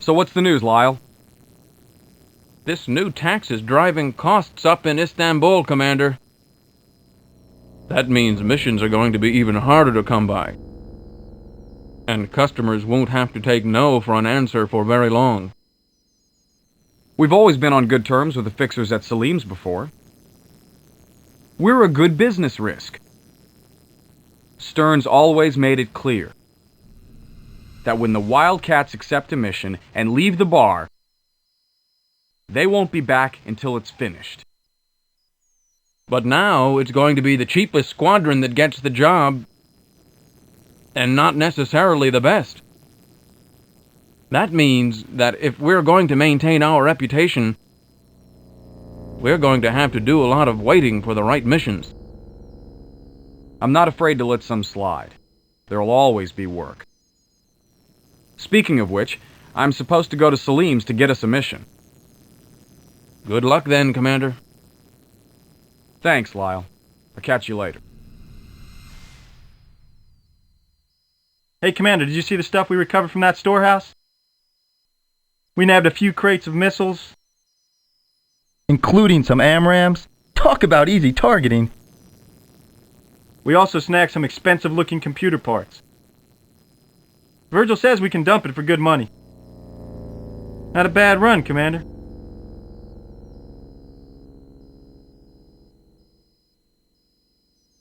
So what's the news, Lyle? This new tax is driving costs up in Istanbul, Commander. That means missions are going to be even harder to come by. And customers won't have to take no for an answer for very long. We've always been on good terms with the fixers at Salim's before. We're a good business risk. Stern's always made it clear that when the Wildcats accept a mission and leave the bar, they won't be back until it's finished. But now it's going to be the cheapest squadron that gets the job, and not necessarily the best. That means that if we're going to maintain our reputation, we're going to have to do a lot of waiting for the right missions. I'm not afraid to let some slide. There'll always be work. Speaking of which, I'm supposed to go to Salim's to get us a mission. Good luck then, Commander. Thanks, Lyle. I'll catch you later. Hey, Commander, did you see the stuff we recovered from that storehouse? We nabbed a few crates of missiles, including some AMRAAMs. Talk about easy targeting. We also snagged some expensive-looking computer parts. Virgil says we can dump it for good money. Not a bad run, Commander.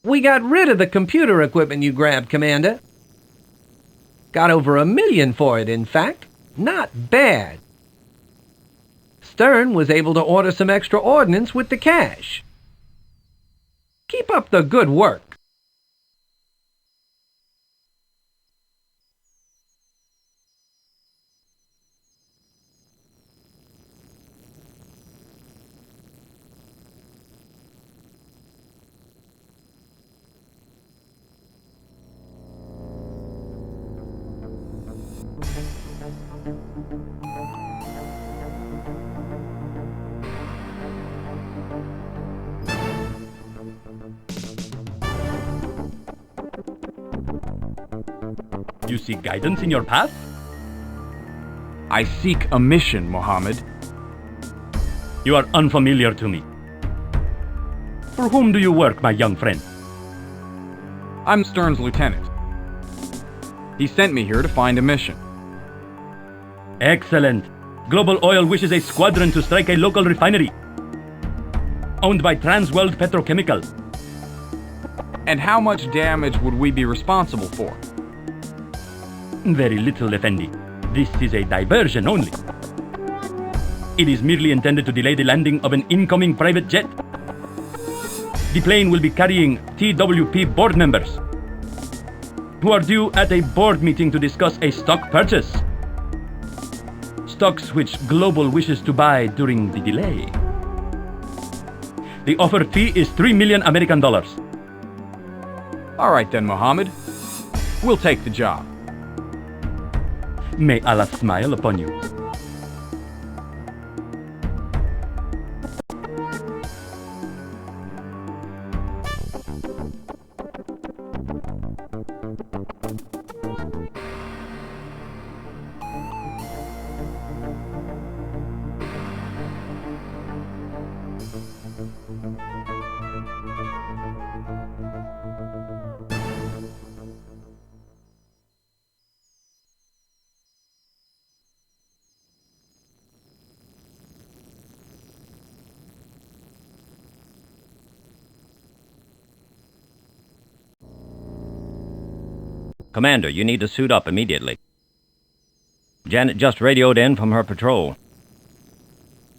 We got rid of the computer equipment you grabbed, Commander. Got over $1 million for it, in fact. Not bad. Stern was able to order some extra ordnance with the cash. Keep up the good work. You see guidance in your path? I seek a mission, Mohammed. You are unfamiliar to me. For whom do you work, my young friend? I'm Stern's lieutenant. He sent me here to find a mission. Excellent. Global Oil wishes a squadron to strike a local refinery owned by Transworld Petrochemical. And how much damage would we be responsible for? Very little, Effendi. This is a diversion only. It is merely intended to delay the landing of an incoming private jet. The plane will be carrying TWP board members who are due at a board meeting to discuss a stock purchase. Stocks which Global wishes to buy during the delay. The offered fee is $3 million American dollars. All right then, Mohammed. We'll take the job. May Allah smile upon you. Commander, you need to suit up immediately. Janet just radioed in from her patrol.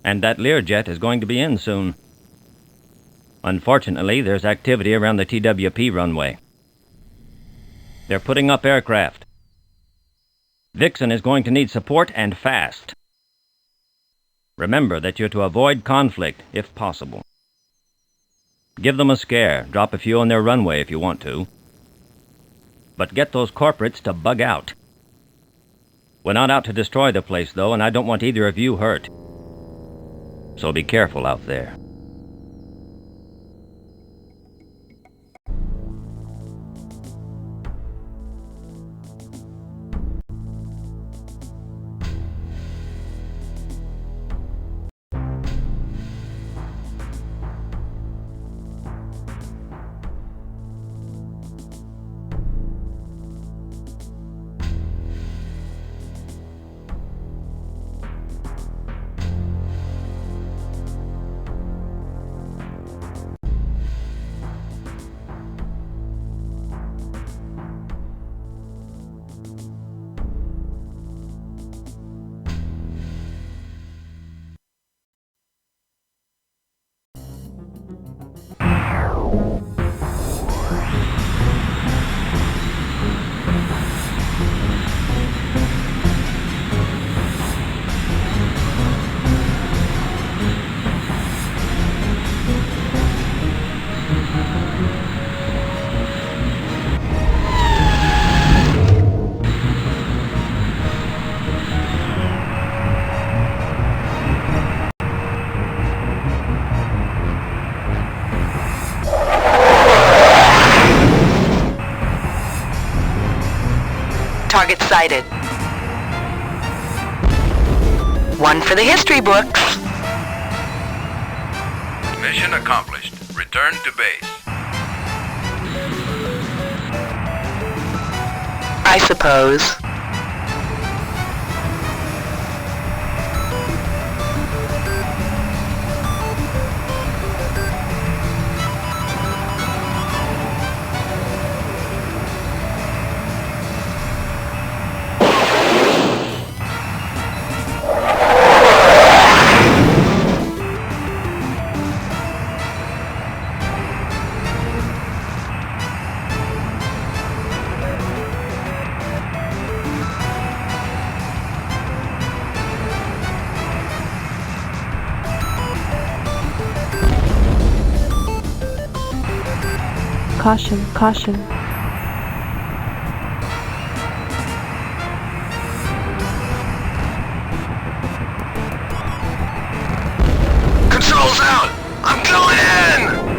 And that Learjet is going to be in soon. Unfortunately, there's activity around the TWP runway. They're putting up aircraft. Vixen is going to need support and fast. Remember that you're to avoid conflict if possible. Give them a scare. Drop a few on their runway if you want to. But get those corporates to bug out. We're not out to destroy the place, though, and I don't want either of you hurt. So be careful out there. Target sighted. One for the history books. Mission accomplished. Return to base. I suppose. Caution, caution. Controls out! I'm going in!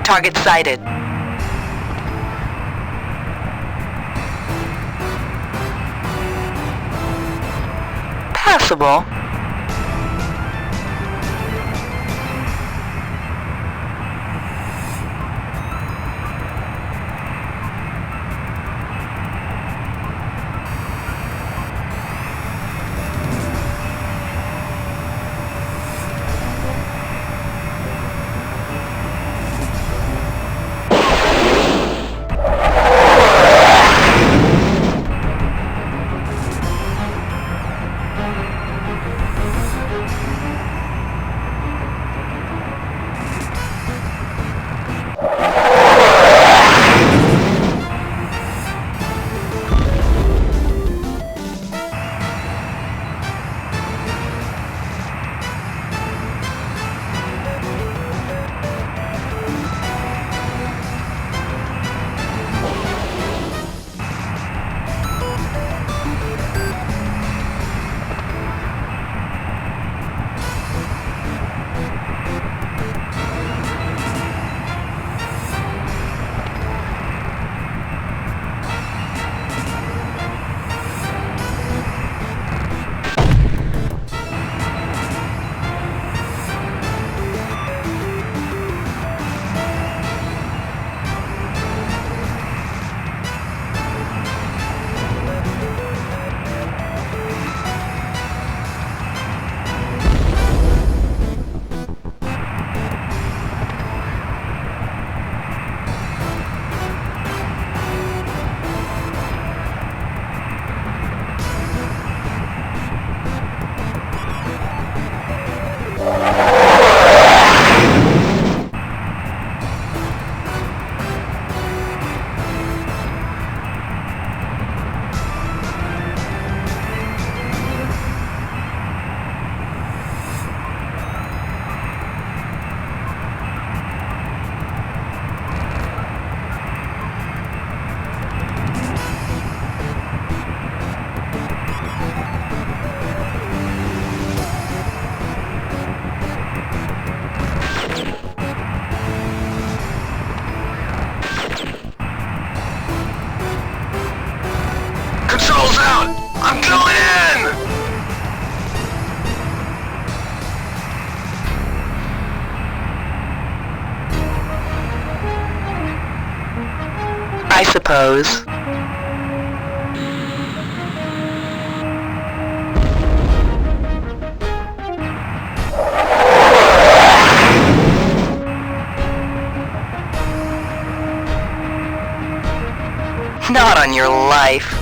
Target sighted. Passable. I'm going in! I suppose. Not on your life.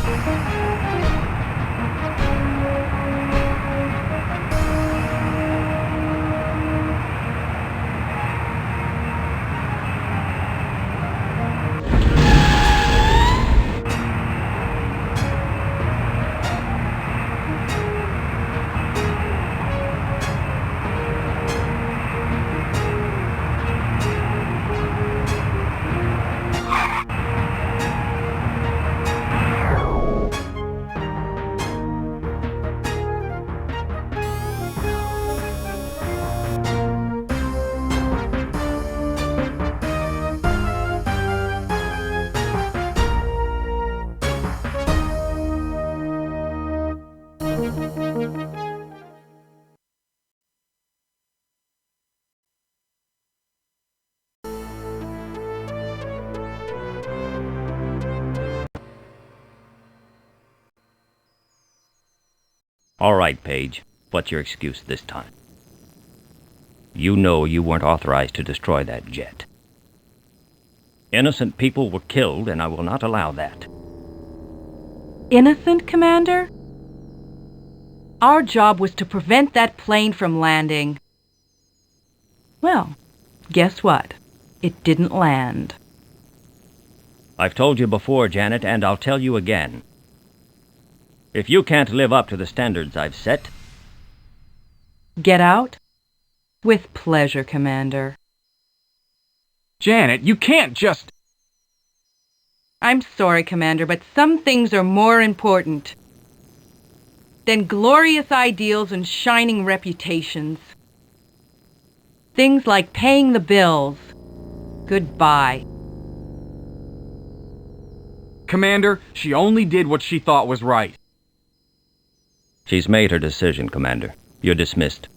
All right, Paige. What's your excuse this time? You know you weren't authorized to destroy that jet. Innocent people were killed, and I will not allow that. Innocent, Commander? Our job was to prevent that plane from landing. Well, guess what? It didn't land. I've told you before, Janet, and I'll tell you again. If you can't live up to the standards I've set... Get out? With pleasure, Commander. Janet, you can't just... I'm sorry, Commander, but some things are more important than glorious ideals and shining reputations. Things like paying the bills. Goodbye. Commander, she only did what she thought was right. She's made her decision, Commander. You're dismissed.